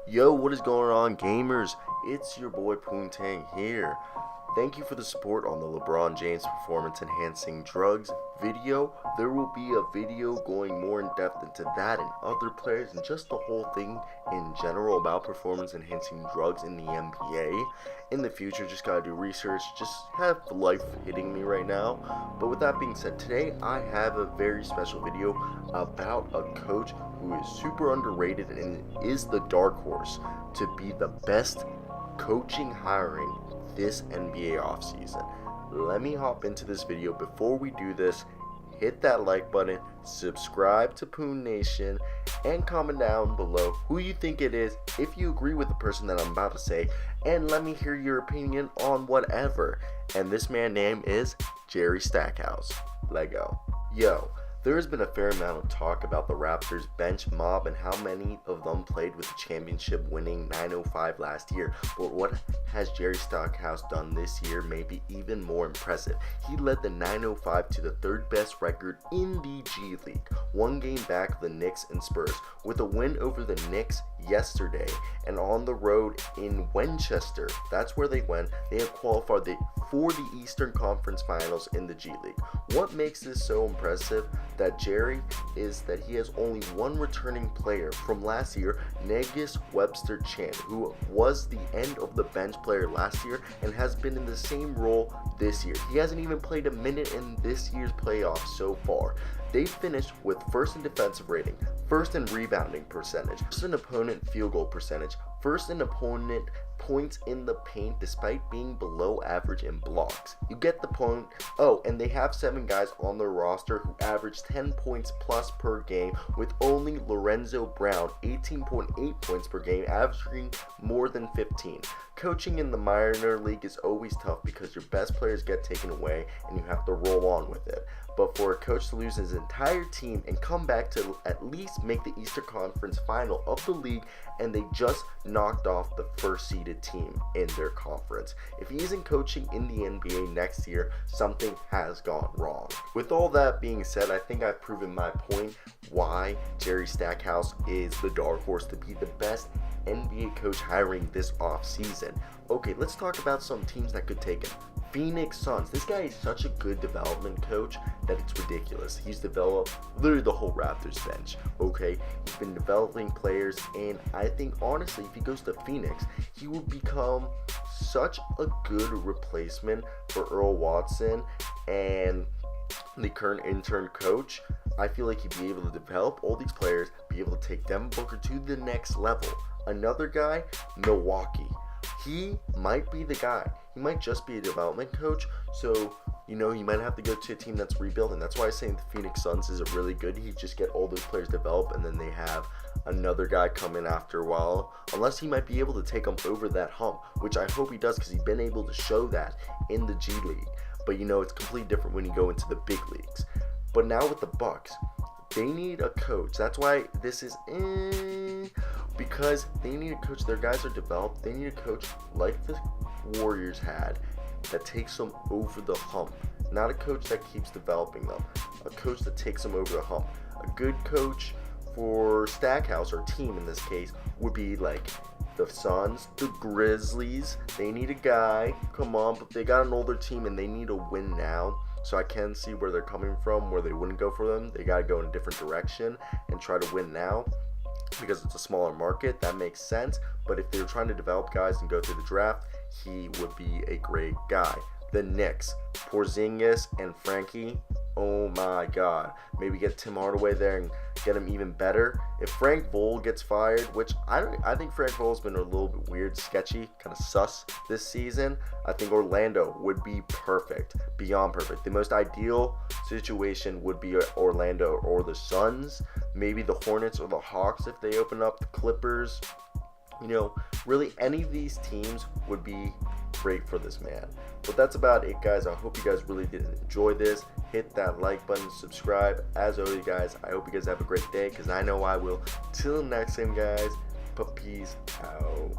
Yo, what is going on, gamers? It's your boy Poontang here. Thank you for the support on the LeBron James performance enhancing drugs video. There will be a video going more in depth into that and other players and just the whole thing in general about performance enhancing drugs in the NBA. In the future, just gotta do research, just have life hitting me right now. But with that being said, today I have a very special video about a coach who is super underrated and is the dark horse to be the best coaching hiring this NBA offseason. Let me hop into this video. Before we do this, hit that like button, subscribe to Poon Nation, and comment down below who you think it is, if you agree with the person that I'm about to say, and let me hear your opinion on whatever. And this man's name is Jerry Stackhouse. Lego. Yo, there has been a fair amount of talk about the Raptors bench mob and how many of them played with the championship winning 905 last year. But what has Jerry Stackhouse done this year may be even more impressive. He led the 905 to the third best record in the G League, one game back of the Knicks and Spurs, with a win over the Knicks yesterday and on the road in Winchester. That's where they went. They have qualified for the Eastern Conference Finals in the G League. What makes this so impressive that Jerry is that he has only one returning player from last year, Negus Webster-Chan, who was the end of the bench player last year and has been in the same role this year. He hasn't even played a minute in this year's playoffs so far. They finished with first in defensive rating, first in rebounding percentage, first in opponent field goal percentage, first in opponent points in the paint despite being below average in blocks. You get the point. Oh, and they have 7 guys on their roster who average 10 points plus per game, with only Lorenzo Brown 18.8 points per game, averaging more than 15. Coaching in the minor league is always tough because your best players get taken away and you have to roll on with it. But for a coach to lose his entire team and come back to at least make the Eastern Conference Final of the league, and they just knocked off the first seeded team in their conference. If he isn't coaching in the NBA next year, something has gone wrong. With all that being said, I think I've proven my point why Jerry Stackhouse is the dark horse to be the best NBA coach hiring this offseason. Okay, let's talk about some teams that could take him. Phoenix Suns. This guy is such a good development coach that it's ridiculous. He's developed literally the whole Raptors bench. Okay, he's been developing players, and I think honestly, if he goes to Phoenix, he will become such a good replacement for Earl Watson and the current intern coach. I feel like he'd be able to develop all these players, be able to take Devin Booker to the next level. Another guy, Milwaukee. He might be the guy. He might just be a development coach, so you might have to go to a team that's rebuilding. That's why I say the Phoenix Suns is really good. He just get all those players developed, and then they have another guy come in after a while. Unless he might be able to take them over that hump, which I hope he does, because he's been able to show that in the G League. But it's completely different when you go into the big leagues. But now with the Bucks, they need a coach. That's why this is because they need a coach. Their guys are developed. They need a coach like the Warriors had that takes them over the hump. Not a coach that keeps developing them. A coach that takes them over the hump. A good coach for Stackhouse, or team in this case, would be like the Suns, the Grizzlies. They need a guy. Come on, but they got an older team and they need a win now. So I can see where they're coming from, where they wouldn't go for them. They got to go in a different direction and try to win now because it's a smaller market. That makes sense. But if they're trying to develop guys and go through the draft, he would be a great guy. The Knicks, Porzingis and Frankie. Oh my God. Maybe get Tim Hardaway there and get him even better. If Frank Vogel gets fired, which I think Frank Vogel's been a little bit weird, sketchy, kind of sus this season, I think Orlando would be perfect, beyond perfect. The most ideal situation would be Orlando or the Suns, maybe the Hornets or the Hawks if they open up, the Clippers. Really any of these teams would be great for this man. But that's about it, guys. I hope you guys really did enjoy this. Hit that like button, subscribe. As always, guys, I hope you guys have a great day, because I know I will. Till next time, guys, peace out.